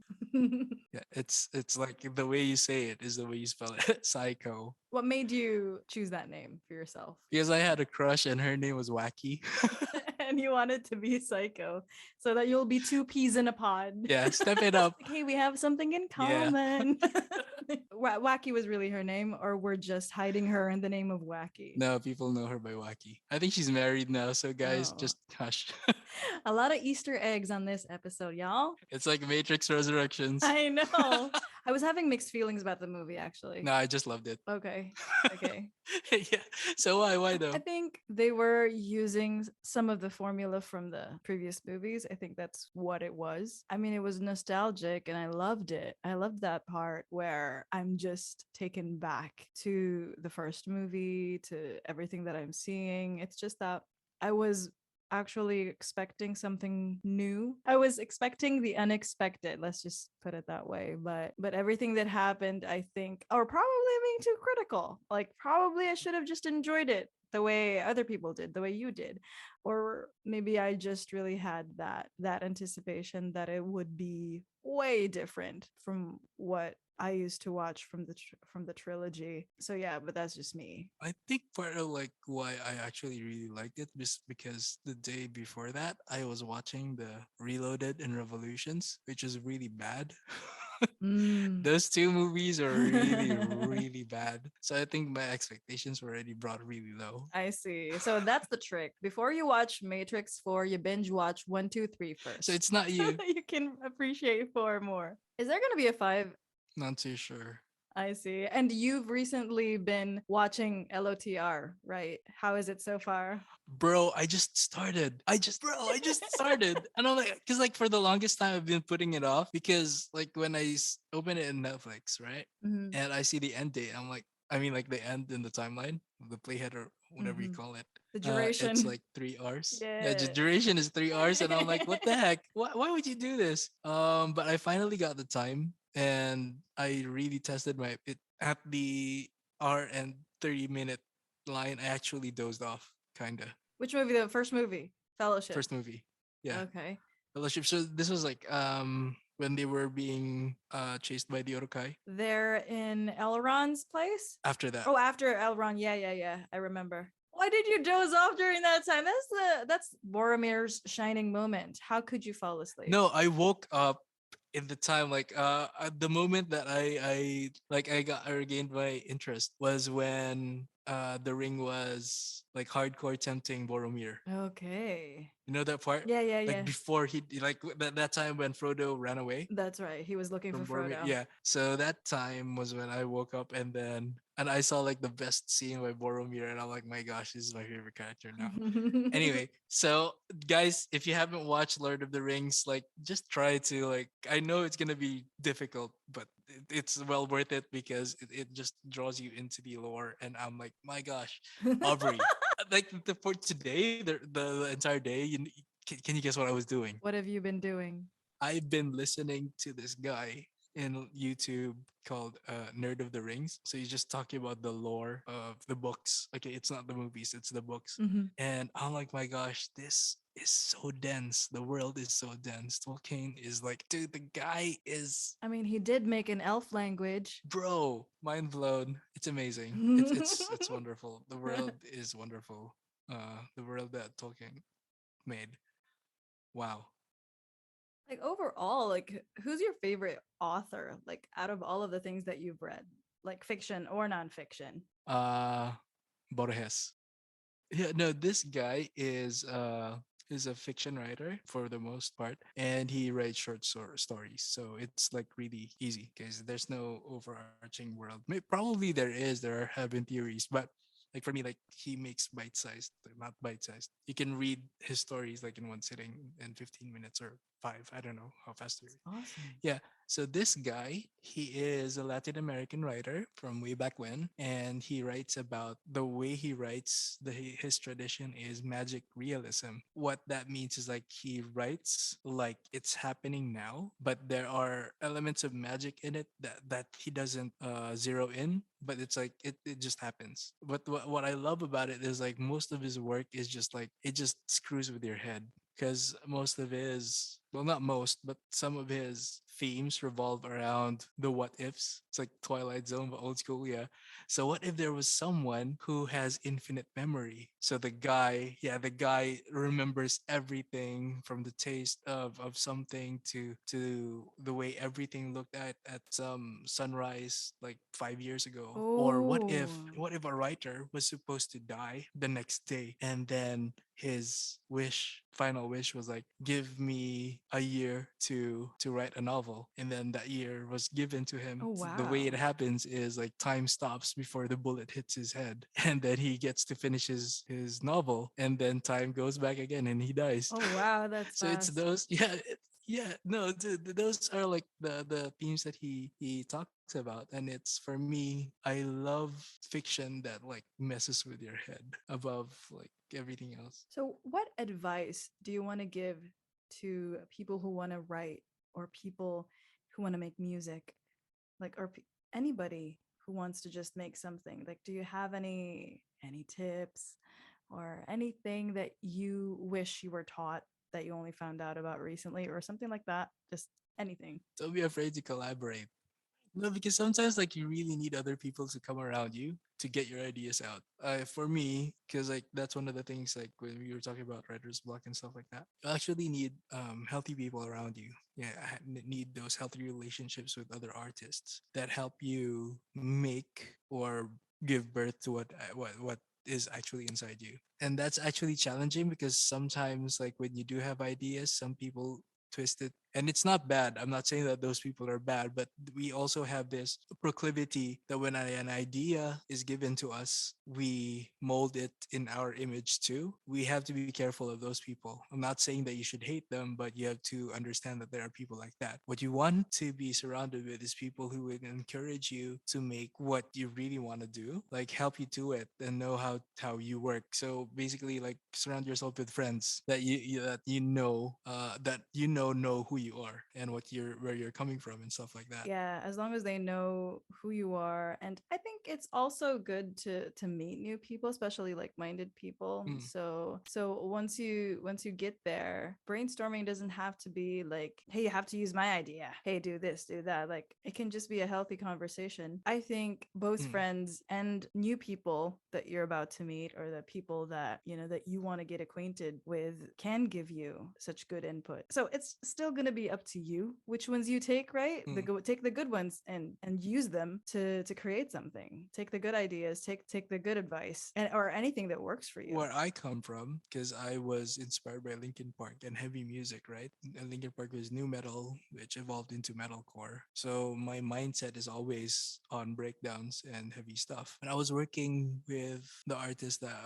Yeah, it's like the way you say it is the way you spell it. Psycho. What made you choose that name for yourself? Because I had a crush and her name was Wacky. And you wanted to be psycho so that you'll be two peas in a pod. Yeah, step it up. Like, hey, we have something in Yeah. common. Wacky was really her name, or we're just hiding her in the name of Wacky? No, people know her by Wacky. I think she's married now, so guys, Oh. just hush. A lot of Easter eggs on this episode, y'all. It's like Matrix Resurrections. I know. I was having mixed feelings about the movie, actually. No, I just loved it. Okay. Okay. Yeah. So why? Why though? I think they were using some of the formula from the previous movies. I think that's what it was. I mean, it was nostalgic and I loved it. I loved that part where I'm just taken back to the first movie, to everything that I'm seeing. It's just that I was actually expecting something new. I was expecting the unexpected, let's just put it that way. But everything that happened, I think, or probably being too critical. Like probably I should have just enjoyed it the way other people did, the way you did. Or maybe I just really had that anticipation that it would be way different from what I used to watch from the trilogy. So yeah, but that's just me. I think part of like why I actually really liked it just because the day before that I was watching the Reloaded and Revolutions, which is really bad. Mm. Those two movies are really, really bad. So I think my expectations were already brought really low. I see. So that's the trick. Before you watch Matrix 4, you binge watch 1, 2, 3 first. So it's not you. You can appreciate 4 more. Is there going to be a 5? Not too sure. I see. And you've recently been watching LOTR, right? How is it so far? Bro, I just started. I just started. And I'm like, because like for the longest time I've been putting it off because like when I open it in Netflix, right? Mhm. And I see the end date, I'm like, I mean like the end in the timeline, the playhead or whatever you Mhm. call it. The duration. It's like 3 hours. Yeah, the Yeah. duration is 3 hours. And I'm like, what the heck? Why would you do this? But I finally got the time and I really tested my it at the hour and 30-minute line. I actually dozed off, kinda. Which movie? The first movie? Fellowship. First movie. Yeah. Okay. Fellowship. So this was like when they were being chased by the Orokai. They're in Elrond's place? After that. Oh, after Elrond. Yeah. I remember. Why did you doze off during that time? That's Boromir's shining moment. How could you fall asleep? No, I woke up in the time like at the moment that I regained my interest was when the ring was like hardcore tempting Boromir. Okay. You know that part? Yeah. Like before that time when Frodo ran away That's right. He was looking from for Boromir. Frodo. Yeah. So that time was when I woke up and I saw like the best scene by Boromir and I'm like, my gosh, this is my favorite character now. Anyway, so guys, if you haven't watched Lord of the Rings, like just try to like I know it's gonna be difficult, but it's well worth it because it just draws you into the lore and I'm like, my gosh, Aubrey. Like for today, the entire day, can you guess what I was doing? What have you been doing? I've been listening to this guy in YouTube called Nerd of the Rings. So he's just talking about the lore of the books. Okay, it's not the movies, it's the books. Mhm. And I'm like, my gosh, this is so dense. The world is so dense. Tolkien is like, dude, the guy is I mean, he did make an elf language. bro, mind blown. It's amazing. It's wonderful. The world is wonderful. The world that Tolkien made. Wow. Like overall, like who's your favorite author? Like out of all of the things that you've read, like fiction or nonfiction? Borges. Yeah, no, this guy is a fiction writer for the most part, and he writes stories. So it's like really easy because there's no overarching world. Probably there have been theories, but like for me, like he makes bite-sized, not bite-sized. You can read his stories like in one sitting in 15 minutes or 5. I don't know how fast you're. Awesome. Yeah. So this guy, he is a Latin American writer from way back when, and he writes about the way he writes. His tradition is magic realism. What that means is like he writes like it's happening now, but there are elements of magic in it that he doesn't zero in. But it's like it just happens. But what I love about it is like most of his work is just like it just screws with your head because most of his well not most but some of his themes revolve around the what ifs. It's like Twilight Zone, but old school, yeah. So what if there was someone who has infinite memory? So the guy remembers everything from the taste of something to the way everything looked at some sunrise like 5 years ago. Or Oh. what if a writer was supposed to die the next day, and then his final wish was like, give me a year to write a novel, and then that year was given to him. Oh The way it wow. happens is like time stops before the bullet hits his head, and then he gets to finish his novel, and then time goes back again and he dies. Oh wow, that's So it's fast. those, yeah, yeah, no, those are like the themes that he talks about, and it's, for me, I love fiction that like messes with your head above like everything else. So, what advice do you want to give to people who want to write or people who want to make music? Like, or anybody who wants to just make something? Like, do you have any tips or anything that you wish you were taught that you only found out about recently or something like that? Just anything. Don't be afraid to collaborate. No, because sometimes like you really need other people to come around you to get your ideas out. For me, because like that's one of the things, like when we were talking about writer's block and stuff like that. You actually need healthy people around you. Yeah, need those healthy relationships with other artists that help you make or give birth to what is actually inside you. And that's actually challenging because sometimes like when you do have ideas, some people twist it, and it's not bad. I'm not saying that those people are bad, but we also have this proclivity that when an idea is given to us, we mold it in our image too. We have to be careful of those people. I'm not saying that you should hate them, but you have to understand that there are people like that. What you want to be surrounded with is people who would encourage you to make what you really want to do, like help you do it and know how you work. So basically, like surround yourself with friends that know who you are and where you're coming from and stuff like that. Yeah, as long as they know who you are. And I think it's also good to meet new people, especially like-minded people. Mm, So once you get there, brainstorming doesn't have to be like, hey, you have to use my idea. Hey, do this, do that. Like it can just be a healthy conversation. I think both mm. friends and new people that you're about to meet or the people that, that you want to get acquainted with can give you such good input. So it's still going to be up to you which ones you take, right? Mm. Take the good ones and use them to create something. Take the good ideas, take the good advice, and or anything that works for you. Where I come from, because I was inspired by Linkin Park and heavy music, right? And Linkin Park was new metal, which evolved into metalcore. So my mindset is always on breakdowns and heavy stuff. And I was working with the artist that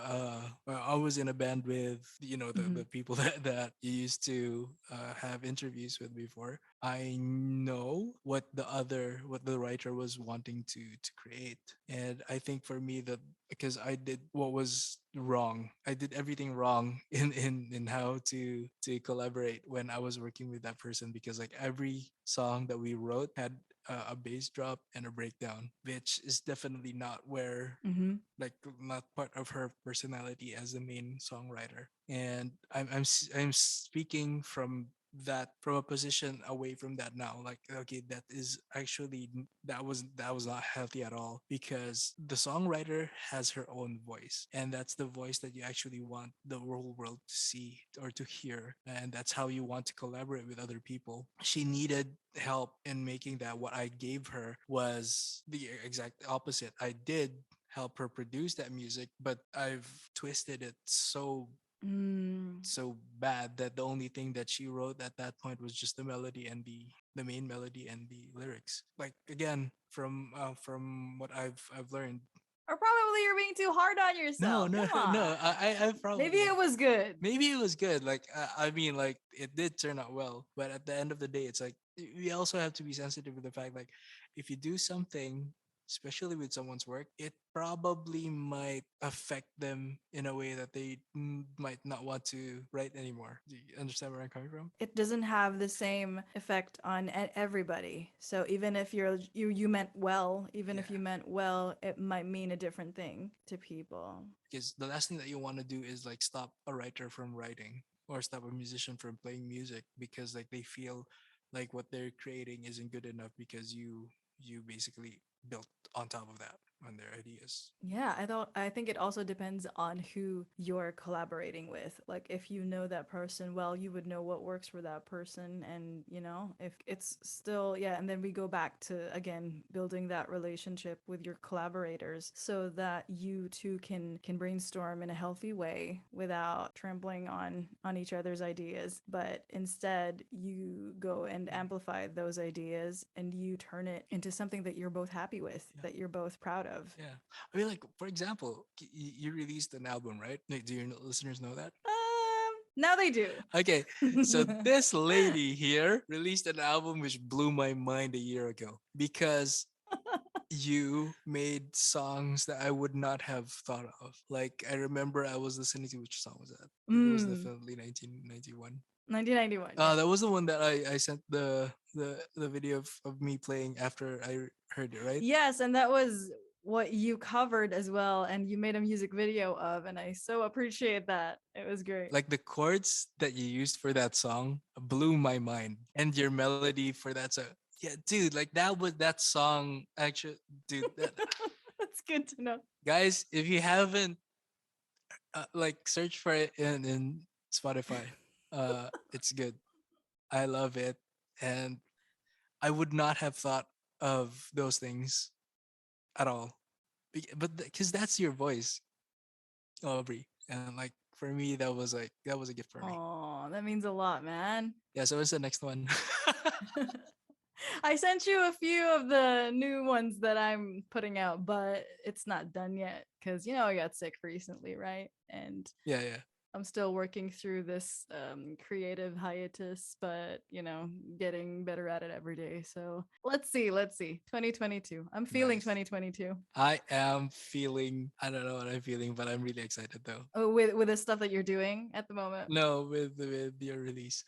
well, I was in a band with, Mhm. the people that you used to have interviews with before. I know what the writer was wanting to create. And I think for me, that because I did what was wrong. I did everything wrong in how to collaborate when I was working with that person, because like every song that we wrote had a bass drop and a breakdown, which is definitely not where, Mhm. like, not part of her personality as the main songwriter. And I'm speaking from a position away from that now, like, okay, that is actually that was not healthy at all, because the songwriter has her own voice, and that's the voice that you actually want the whole world to see or to hear, and that's how you want to collaborate with other people. She needed help in making that. What I gave her was the exact opposite. I did help her produce that music, but I've twisted it Mm. so bad that the only thing that she wrote at that point was just the melody and the main melody and the lyrics. Like, again, from what I've learned. Or probably you're being too hard on No, yourself. no, Come no. on. I Maybe probably, it was good. maybe it was good. Like, I mean, like, it did turn out well, but at the end of the day, it's like we also have to be sensitive with the fact, like, if you do something, especially with someone's work, it probably might affect them in a way that they might not want to write anymore. Do you understand where I'm coming from? It doesn't have the same effect on everybody. So even if you meant well, even if Yeah. you meant well, it might mean a different thing to people. Because the last thing that you want to do is like stop a writer from writing or stop a musician from playing music because like they feel like what they're creating isn't good enough because you basically built on top of that on their ideas. Yeah, I think it also depends on who you're collaborating with. Like if you know that person well, you would know what works for that person, and if it's still, yeah, and then we go back to again building that relationship with your collaborators so that you two can brainstorm in a healthy way without trampling on each other's ideas, but instead you go and amplify those ideas and you turn it into something that you're both happy with, Yeah. that you're both proud of. Yeah. I mean, like, for example, you released an album, right? Like, do your listeners know that? Now they do. Okay. So this lady here released an album which blew my mind a year ago because you made songs that I would not have thought of. Like, I remember I was listening to, which song was that? It was definitely 1991. 1991. Yeah. That was the one that I sent the video of me playing after I heard it, right? Yes, and that was what you covered as well, and you made a music video of, and I so appreciate that. It was great. Like the chords that you used for that song blew my mind, and your melody for that song. Yeah, dude, like that song actually, dude. That's good to know. Guys, if you haven't like search for it in Spotify, it's good. I love it, and I would not have thought of those things at all, but because that's your voice, Aubrey, and like for me, that was a gift for me. Oh, that means a lot, man. Yeah, so what's the next one? I sent you a few of the new ones that I'm putting out, but it's not done yet because I got sick recently, right? And Yeah, yeah. I'm still working through this creative hiatus, but getting better at it every day. So let's see. 2022. I'm feeling Nice. 2022. I am feeling. I don't know what I'm feeling, but I'm really excited though. Oh, with the stuff that you're doing at the moment. No, with your release.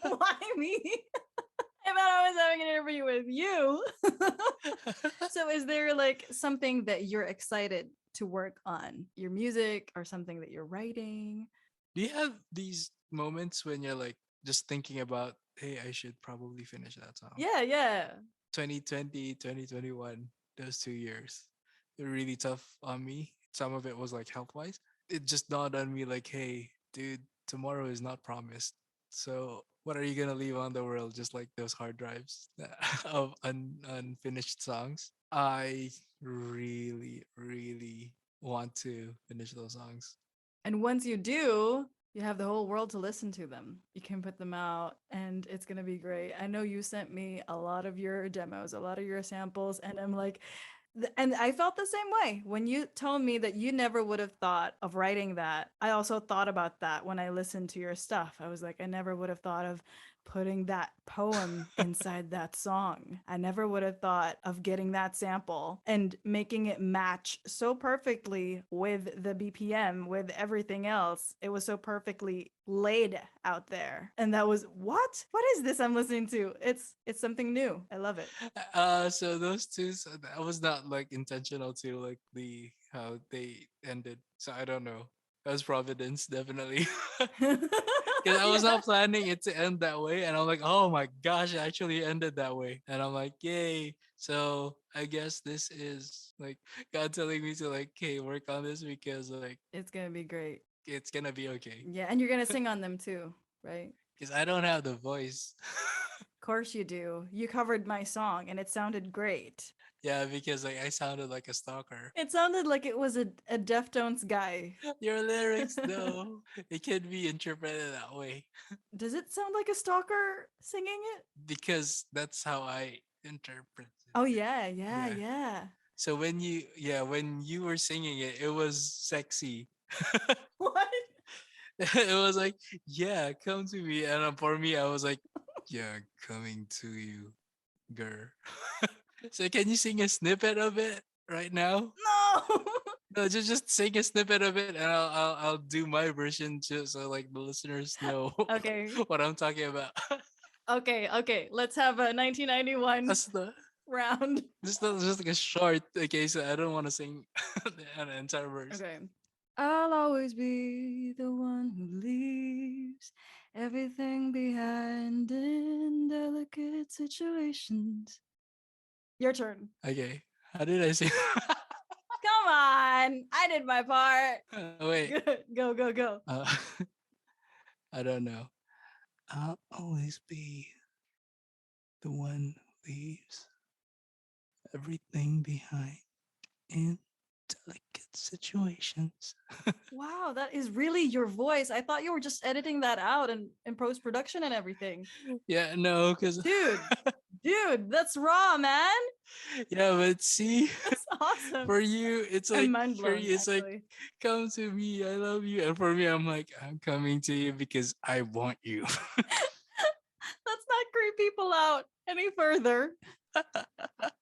Why me? I thought I was having an interview with you. So is there like something that you're excited to work on? Your music or something that you're writing? Do you have these moments when you're like just thinking about, hey, I should probably finish that song? Yeah. 2020, 2021, those 2 years, they're really tough on me. Some of it was like health wise. It just dawned on me like, hey, dude, tomorrow is not promised. So what are you gonna leave on the world? Just like those hard drives of unfinished songs. I really, really want to finish those songs. And once you do, you have the whole world to listen to them. You can put them out and it's going to be great. I know you sent me a lot of your demos, a lot of your samples, and I'm like, and I felt the same way when you told me that you never would have thought of writing that. I also thought about that when I listened to your stuff. I was like, I never would have thought of putting that poem inside that song. I never would have thought of getting that sample and making it match so perfectly with the BPM, with everything else. It was so perfectly laid out there. And that was what is this I'm listening to? It's something new. I love it. So those two, so that was not like intentional to like the how they ended. So I don't know. That was providence, definitely. Because I was not planning it to end that way, and I'm like, oh my gosh, it actually ended that way, and I'm like, yay! So I guess this is like God telling me to like, hey, work on this because like It's gonna be great. it's gonna be okay. Yeah, and you're gonna sing on them too, right? Because I don't have the voice. Of course you do. You covered my song and it sounded great. Yeah, because like I sounded like a stalker. It sounded like it was a Deftones guy. Your lyrics, though, it can be interpreted that way Does it sound like a stalker singing it? because that's how I interpret it. Oh yeah. So when you were singing it, it was sexy. What? It was like, yeah, come to me, and for me, I was like, yeah, coming to you, girl. So can you sing a snippet of it right now? No. No, just sing a snippet of it, and I'll do my version just so like the listeners know Okay. what I'm talking about. Okay. Let's have a 1991 That's the round. just like a short. Okay, so I don't want to sing an entire verse. Okay. I'll always be the one who leaves everything behind in delicate situations. Your turn. Okay. How did I say? Come on. I did my part. Wait. Good. Go, go, go. I don't know. I'll always be the one who leaves everything behind in delicate situations. Wow, that is really your voice. I thought you were just editing that out and in post production and everything. Yeah, no, because Dude, that's raw, man. yeah, but see, That's awesome. for you, it's I'm like mind for blown, you, it's like actually. come to me, I love you, and for me, I'm like I'm coming to you because I want you. Let's not creep people out any further.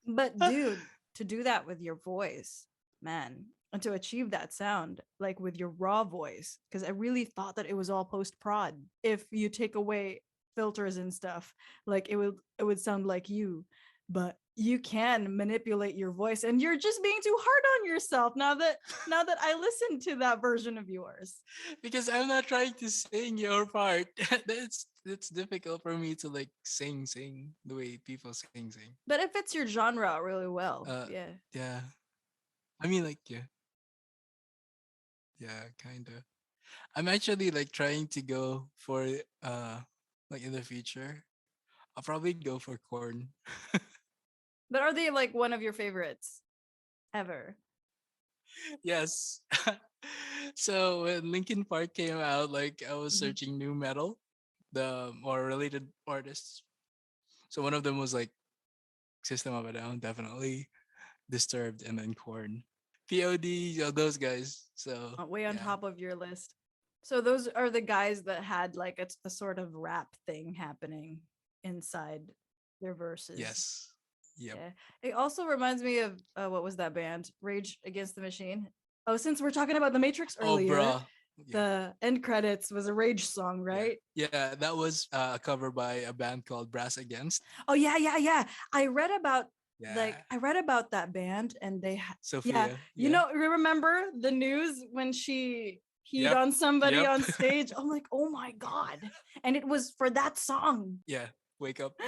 But dude, to do that with your voice, man, and to achieve that sound, like with your raw voice, because I really thought that it was all post prod. If you take away filters and stuff, like it would sound like you, but you can manipulate your voice, and you're just being too hard on yourself now that I listened to that version of yours. Because I'm not trying to sing your part. It's difficult for me to like sing the way people sing. But it fits your genre really well. Yeah. Yeah. I mean like yeah, kinda. I'm actually like trying to go for like in the future. I'll probably go for corn. But are they like one of your favorites ever? Yes. So when Linkin Park came out, like I was Mhm. searching new metal, the more related artists. So one of them was like System of a Down, definitely. Disturbed, and then Corn. POD, those guys. So Way on yeah. top of your list. So those are the guys that had like a sort of rap thing happening inside their verses. Yes. Yep. Yeah. It also reminds me of what was that band? Rage Against the Machine. Oh, since we're talking about the Matrix earlier, bruh. Yeah. the end credits was a Rage song, right? Yeah, that was a cover by a band called Brass Against. Oh yeah. I read about Yeah. that band, and they Sophia. you know, remember the news when she peed on somebody on stage? I'm like, oh my god. And it was for that song. Yeah. Wake up.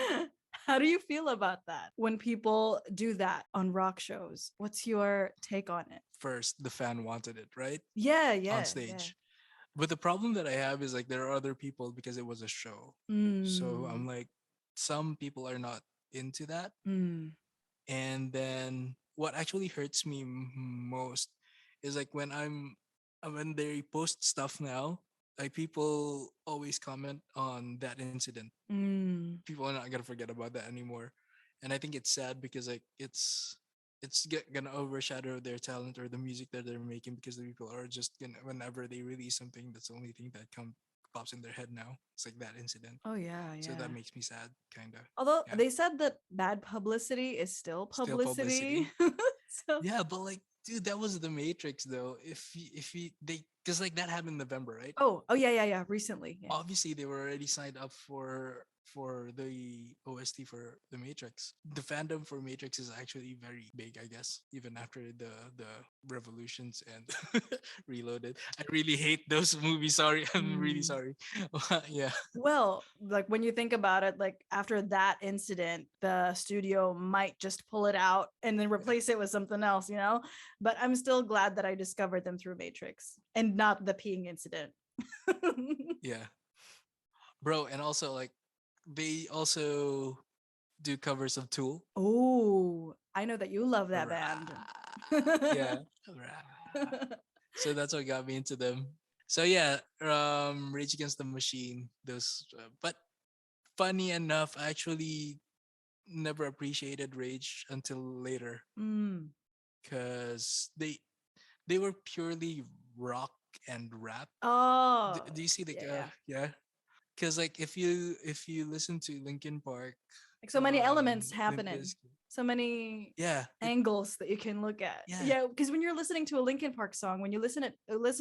How do you feel about that when people do that on rock shows? What's your take on it? First, the fan wanted it, right? Yeah, On stage. But the problem that I have is like there are other people because it was a show. So I'm like, some people are not into that. And then what actually hurts me most is like when they post stuff now, like people always comment on that incident. People are not gonna forget about that anymore, and I think it's sad because like gonna overshadow their talent or the music that they're making because the people are just gonna whenever they release something, that's the only thing that pops in their head now. It's like that incident. Oh yeah. So that makes me sad, kind of. Although they said that bad publicity is still publicity. So yeah, but like, dude, that was the Matrix though. If you they because like that happened in November, right? Oh yeah. Recently. Yeah. Obviously they were already signed up for the OST for the Matrix. The fandom for Matrix is actually very big, I guess, even after the revolutions and Reloaded. I really hate those movies. Sorry, I'm really sorry. Yeah. Well, like when you think about it, like after that incident, the studio might just pull it out and then replace it with something else, you know? But I'm still glad that I discovered them through Matrix and not the peeing incident. Yeah. Bro, and also like they also do covers of Tool. Oh, I know that you love that band. Yeah. So that's what got me into them. So yeah, Rage Against the Machine. Those, but funny enough, I actually never appreciated Rage until later, because they were purely rock and rap. Oh, do you see the yeah? Because like if you listen to Linkin Park, like so many elements happening, so many yeah angles that you can look at. Yeah, because when you're listening to a Linkin Park song, when you listen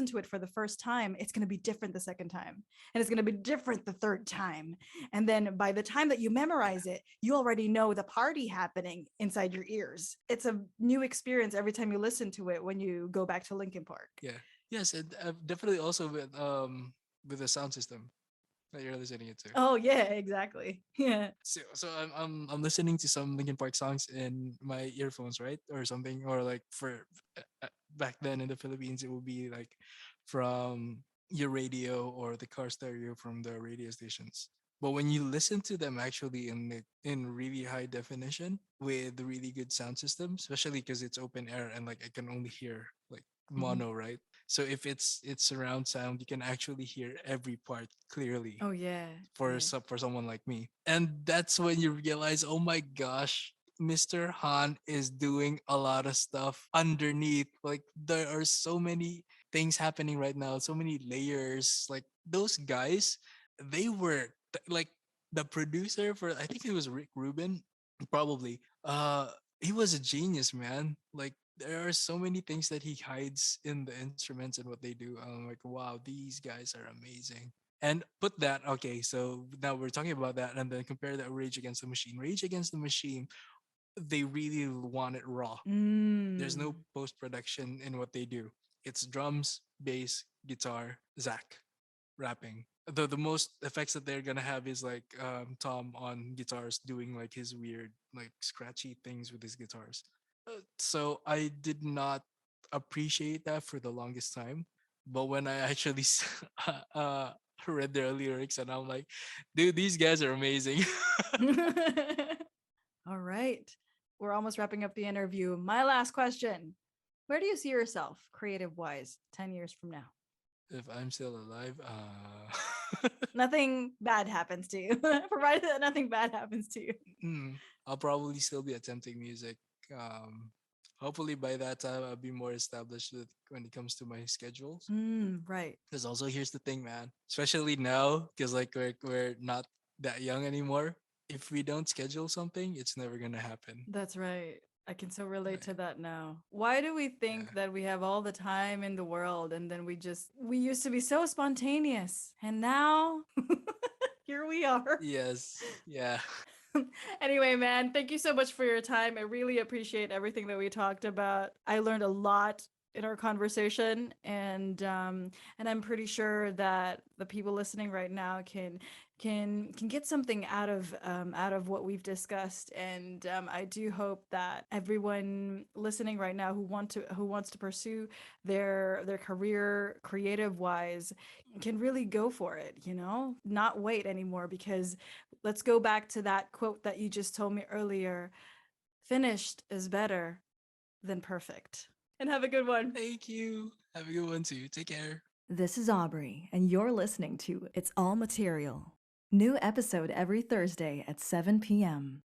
to it for the first time, it's going to be different the second time, and it's going to be different the third time, and then by the time that you memorize it, you already know the party happening inside your ears. It's a new experience every time you listen to it when you go back to Linkin Park. Yeah. Yes, and definitely also with the sound system that you're listening it to. Oh yeah, exactly. Yeah. So I'm listening to some Linkin Park songs in my earphones, right, or something, or like for back then in the Philippines, it would be like from your radio or the car stereo from the radio stations. But when you listen to them actually in really high definition with really good sound system, especially because it's open air and like I can only hear like Mhm. mono, right? So if it's surround sound, you can actually hear every part clearly Oh yeah. for Yeah. for someone like me. And that's when you realize, oh my gosh, Mr. Han is doing a lot of stuff underneath. Like there are so many things happening right now, so many layers. Like those guys, they were like the producer for I think it was Rick Rubin, probably. He was a genius, man. Like there are so many things that he hides in the instruments and what they do. I'm like, wow, these guys are amazing. And put that, okay, so now we're talking about that, and then compare that with Rage Against the Machine. Rage Against the Machine, they really want it raw. There's no Mm. post production in what they do. It's drums, bass, guitar, Zach rapping. The most effects that they're gonna have is like Tom on guitars doing like his weird like scratchy things with his guitars. So I did not appreciate that for the longest time. But when I actually uh, read their lyrics, and I'm like, dude, these guys are amazing. All right. We're almost wrapping up the interview. My last question. Where do you see yourself creative wise 10 years from now? If I'm still alive, Nothing bad happens to you, provided that nothing bad happens to you. I'll probably still be attempting music. Um, Hopefully by that time I'll be more established when it comes to my schedules. Right. Because also here's the thing, man. Especially now, because like we're not that young anymore. If we don't schedule something, it's never gonna happen. That's right. I can so relate Right. to that now. Why do we think Yeah. that we have all the time in the world and then we used to be so spontaneous and now here we are. Yes. Yeah. Anyway, man, thank you so much for your time. I really appreciate everything that we talked about. I learned a lot in our conversation, and I'm pretty sure that the people listening right now can get something out of what we've discussed. And I do hope that everyone listening right now who wants to pursue their career creative wise can really go for it. Not wait anymore, because let's go back to that quote that you just told me earlier. Finished is better than perfect. And have a good one. Thank you. Have a good one too. Take care. This is Aubrey, and you're listening to It's All Material. New episode every Thursday at 7 p.m.